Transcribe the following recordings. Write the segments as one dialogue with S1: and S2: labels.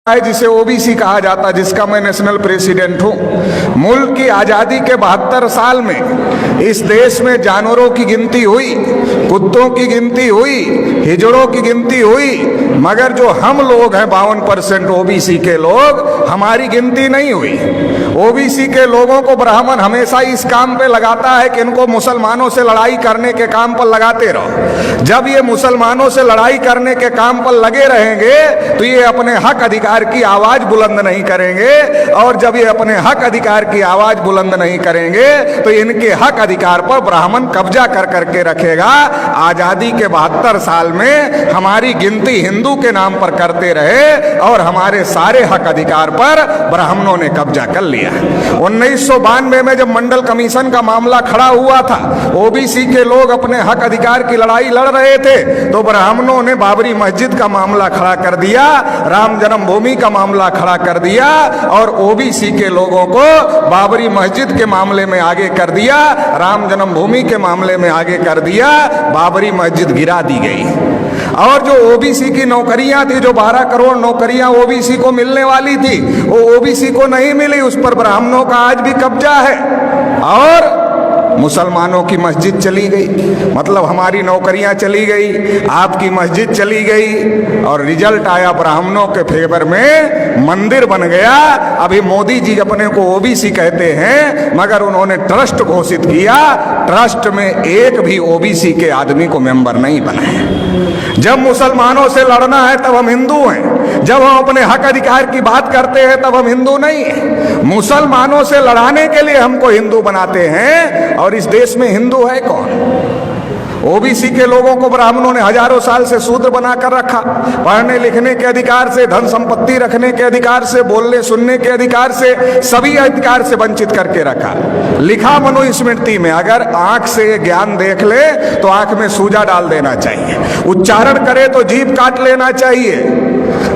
S1: है जिसे ओबीसी कहा जाता, जिसका मैं नेशनल प्रेसिडेंट हूं। मुल्क की आजादी के 72 साल में इस देश में जानवरों की गिनती हुई, कुत्तों की गिनती हुई, हिजड़ों की गिनती हुई, मगर जो हम लोग हैं 52% ओबीसी के लोग, हमारी गिनती नहीं हुई। ओबीसी के लोगों को ब्राह्मण हमेशा इस काम पे लगाता है कि इनको मुसलमानों से लड़ाई करने के काम पर लगाते रहो। जब ये मुसलमानों से लड़ाई करने के काम पर लगे रहेंगे तो ये अपने हक अधिकार की आवाज बुलंद नहीं करेंगे, और जब ये अपने हक अधिकार की आवाज बुलंद नहीं करेंगे तो इनके हक अधिकार पर ब्राह्मण कब्जा कर करके रखेगा। आजादी के 72 साल में हमारी गिनती हिंदू के नाम पर करते रहे और हमारे सारे हक अधिकार पर ब्राह्मणों ने कब्जा कर लिया। 1992 में जब मंडल कमीशन का मामला खड़ा हुआ था, ओबीसी के लोग अपने हक अधिकार की लड़ाई लड़ रहे थे, तो ब्राह्मणों ने बाबरी मस्जिद का मामला खड़ा कर दिया, राम जन्मभूमि का मामला खड़ा कर दिया, और ओबीसी के लोगों को बाबरी मस्जिद के मामले में आगे कर दिया, राम जन्मभूमि के मामले में आगे कर दिया। बाबरी मस्जिद गिरा दी गई। और जो ओबीसी की नौकरियां थी, जो 12 करोड़ नौकरियां ओबीसी को मिलने वाली थी, वो ओबीसी को नहीं मिली, उस पर ब्राह्मणों का आज भी कब्जा है। और मुसलमानों की मस्जिद चली गई, मतलब हमारी नौकरियां चली गई, आपकी मस्जिद चली गई, और रिजल्ट आया ब्राह्मणों के फेवर में, मंदिर बन गया। अभी मोदी जी अपने को ओबीसी कहते हैं, मगर उन्होंने ट्रस्ट घोषित किया, ट्रस्ट में एक भी ओबीसी के आदमी को मेंबर नहीं बनाए। जब मुसलमानों से लड़ना है तब हम हिंदू हैं, जब हम अपने हक अधिकार की बात करते हैं तब हम हिंदू नहीं हैं। मुसलमानों से लड़ाने के लिए हमको हिंदू बनाते हैं, और इस देश में हिंदू है कौन? ओबीसी के लोगों को ब्राह्मणों ने हजारों साल से शूद्र बनाकर रखा, पढ़ने लिखने के अधिकार से, धन संपत्ति रखने के अधिकार से, बोलने सुनने के अधिकार से, सभी अधिकार से वंचित करके रखा। लिखा मनुस्मृति में, अगर आंख से ज्ञान देख ले तो आंख में सूजा डाल देना चाहिए, उच्चारण करे तो जीभ काट लेना चाहिए,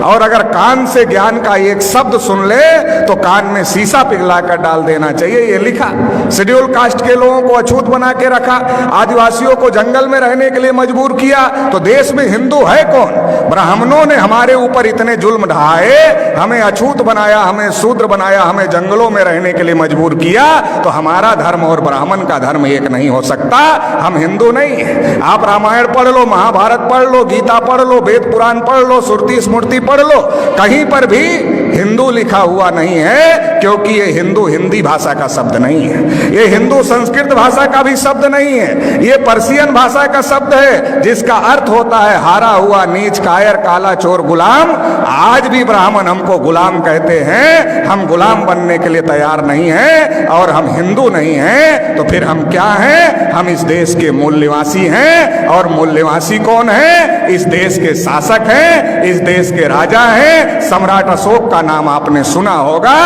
S1: और अगर कान से ज्ञान का एक शब्द सुन ले तो कान में शीशा पिघलाकर डाल देना चाहिए, ये लिखा। शेड्यूल कास्ट के लोगों को अछूत बना के रखा, आदिवासियों को जंगल में रहने के लिए मजबूर किया। तो देश में हिंदू है कौन? ब्राह्मणों ने हमारे ऊपर इतने जुल्म ढाए, हमें अछूत बनाया, हमें शूद्र बनाया, हमें जंगलों में रहने के लिए मजबूर किया। तो हमारा धर्म और ब्राह्मण का धर्म एक नहीं हो सकता, हम हिंदू नहीं है। आप रामायण पढ़ लो, महाभारत पढ़ लो, गीता पढ़ लो, वेद पुराण पढ़ लो, श्रुति स्मृति पढ़ लो, कहीं पर भी हिंदू लिखा हुआ नहीं है, क्योंकि ये हिंदू हिंदी भाषा का शब्द नहीं है, ये हिंदू संस्कृत भाषा का भी शब्द नहीं है, ये पर्शियन भाषा का शब्द है, जिसका अर्थ होता है हारा हुआ, नीच, कायर, काला, चोर, गुलाम। आज भी ब्राह्मण हमको गुलाम कहते हैं, हम गुलाम बनने के लिए तैयार नहीं हैं, और हम हिंदू नहीं हैं, तो फिर हम क्या हैं? हम इस देश के मूल निवासी हैं। और मूल निवासी कौन है? इस देश के शासक हैं, इस देश के राजा हैं। सम्राट अशोक का नाम आपने सुना होगा,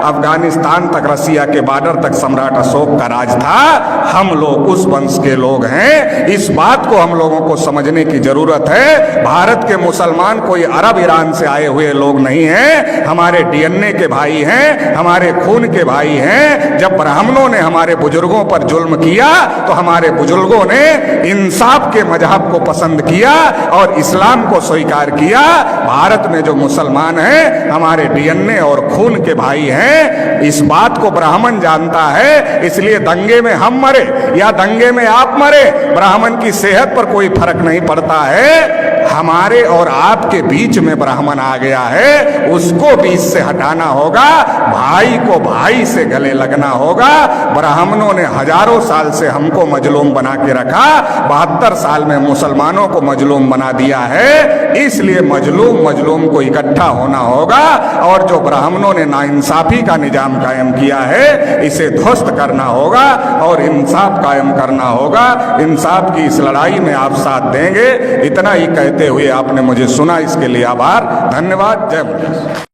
S1: अफगानिस्तान तक, रसिया के बॉर्डर तक सम्राट अशोक का राज था। हम लोग उस वंश के लोग हैं। इस बात को हम लोगों को समझने की जरूरत है। भारत के मुसलमान कोई अरब ईरान से आए हुए लोग नहीं हैं, हमारे डीएनए के भाई हैं, हमारे खून के भाई हैं। जब ब्राह्मणों ने हमारे बुजुर्गों पर जुल्म किया तो हमारे बुजुर्गों ने इंसाफ के मजहब को पसंद किया और इस्लाम को स्वीकार किया। भारत में जो मुसलमान हैं हमारे डीएनए और खून के भाई हैं, इस बात को ब्राह्मण जानता है। इसलिए दंगे में हम मरे या दंगे में आप मरे, ब्राह्मण की सेहत पर कोई फर्क नहीं पड़ता है। हमारे और आपके बीच में ब्राह्मण आ गया है, उसको बीच से हटाना होगा, भाई को भाई से गले लगना होगा। ब्राह्मणों ने हजारों साल से हमको मजलूम बना के रखा, 72 साल में मुसलमानों को मजलूम बना दिया है। इसलिए मजलूम को इकट्ठा होना होगा, और जो ब्राह्मणों ने नाइंसाफी का निजाम कायम किया है, इसे ध्वस्त करना होगा और इंसाफ कायम करना होगा। इंसाफ की इस लड़ाई में आप साथ देंगे, इतना ही कहते हुए आपने मुझे सुना, इसके लिए आभार, धन्यवाद। जय